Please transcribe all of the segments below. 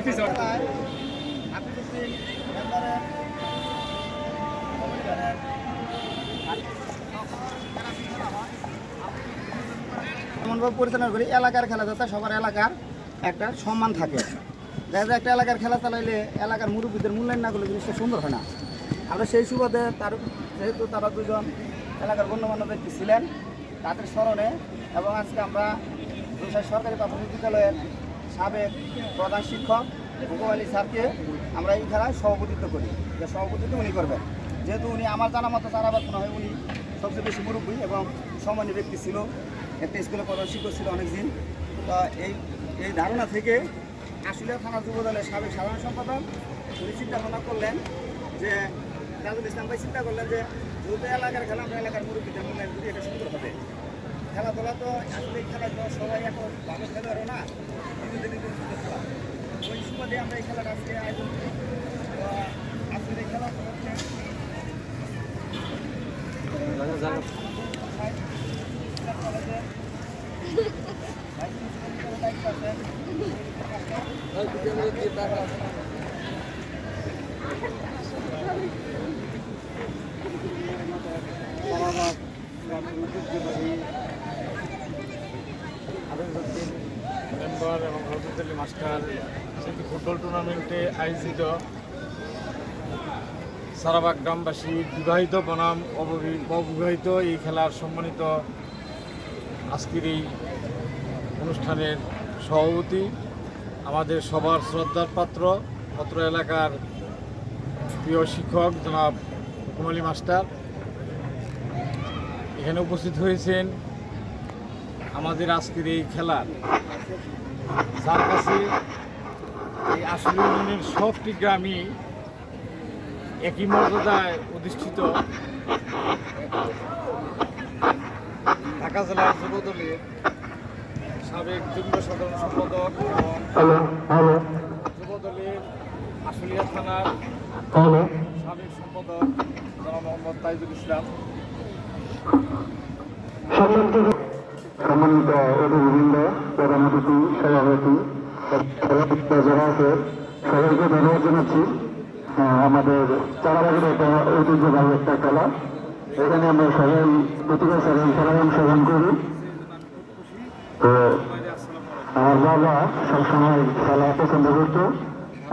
Pisa. এমনভাবে পরিচালনা করি এলাকার খেলা যাতে সবার এলাকার একটা সম্মান থাকে। দেখা যায় একটা এলাকার খেলা চালাইলে এলাকার মুরব্বীদের মূল্যায়ন না করলে জিনিসটা সুন্দর হয় না। আমরা সেই সুবাদে যেহেতু তারা দুজন এলাকার গণ্যমান্য ব্যক্তি ছিলেন, তাদের স্মরণে এবং আজকে আমরা রূপসা সরকারি প্রাথমিক বিদ্যালয়ের সাবেক প্রধান শিক্ষক হুকুম আলী স্যারকে আমরা এই খেলায় সভাপতিত্ব করি। যে সভাপতিত্ব উনি করবেন, যেহেতু উনি আমার জানা মতো চারাবাদ মনে হয় উনি সবচেয়ে বেশি মুরব্বী এবং সম্মানীয় ব্যক্তি ছিল, একটা স্কুলে প্রধান শিক্ষক ছিল অনেকদিন। তো এই ধারণা থেকে আশুলিয়া থানা যুবদলের সাবেক সাধারণ সম্পাদক উনি চিন্তা ভাবনা করলেন যে তাজুল ইসলাম ভাই চিন্তা করলেন যে যেহেতু এলাকার খেলা আমরা এলাকার মুরব্বীদের মূল্যায়ন যদি এটা সুন্দর হবে। খেলাধুলা তো আসলে খেলায় তো সবাই এখন ভালো খেলোয়াড়ও না, ওই সুবাদে আমরা এই খেলাটা আজকে আয়োজন করি। তো আজকের এই খেলা হচ্ছে মেম্বার এবং হজরত আলী মাস্টার সেটি ফুটবল টুর্নামেন্টে আয়োজিত সারাবাগ গ্রামবাসী বিবাহিত বনাম অবিবাহিত এই খেলার সম্মানিত আজকের এই অনুষ্ঠানের সভাপতি আমাদের সবার শ্রদ্ধার পাত্র অত্র এলাকার প্রিয় শিক্ষক জনাব হুকুম আলী মাস্টার এখানে উপস্থিত হয়েছেন। আমাদের আজকের এই খেলার যার কাছে এই আশুলিয়া ইউনিয়নের সবটি গ্রামই একই মর্যাদায় অধিষ্ঠিত ঢাকা জেলার যুবদলের সাবেক যুগ্ম সাধারণ সম্পাদক এবং যুবদলের আশুলিয়া থানার সাবেক সম্পাদক জনাব মোহাম্মদ তাইজুল ইসলাম, সম্মানিত অতিথিবৃন্দ, প্রধান অতিথি, সভাপতি, সবাইকে ধন্যবাদ জানাচ্ছি। আমাদের চারাবাগের একটা ঐতিহ্যবাহী একটা খেলা, এখানে আমরা সবাই প্রতি বছর এই খেলায় অংশগ্রহণ করি। তো আমার বাবা সবসময় খেলা পছন্দ করতো,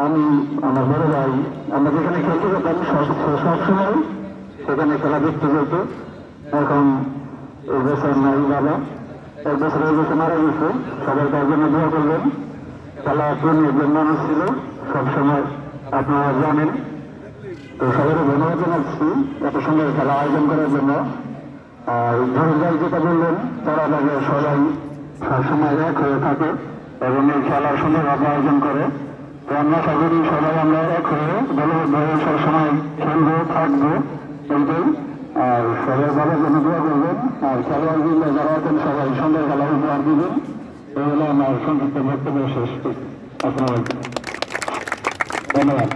আমি আমার বড় ভাই আমরা যেখানে খেলতে যেতাম সবসময় সেখানে খেলা দেখতে যেত। এখন এই বছর নাই বাবা, এক বছর এই বছর মারা গেছে, সবাই তার জন্য দোয়া করবেন। খেলা প্রেমী একজন মানুষ ছিল, সবসময় আপনারা জানেন। তো সবাই ধন্যবাদ জানাচ্ছি এত সুন্দর খেলা আয়োজন করার জন্য। আর ধরুন ভাই যেটা বললেন, তারা লাগে সবাই সবসময় এক হয়ে থাকে এবং এই খেলার সুন্দরভাবে আয়োজন করে। তো আমরা সবাই আমরা এক হয়ে দলবদ্ধভাবে সবসময় খেলবো থাকবো এইটাই। আর সবাই ভালোর জন্য দোয়া করবেন। আর খেলোয়াড় যারা আছেন সবাই সুন্দর খেলা উপহার দিবেন। এই হলো আমার সংক্ষিপ্ত বক্তব্য শেষ। আসসালামু আলাইকুম, ধন্যবাদ।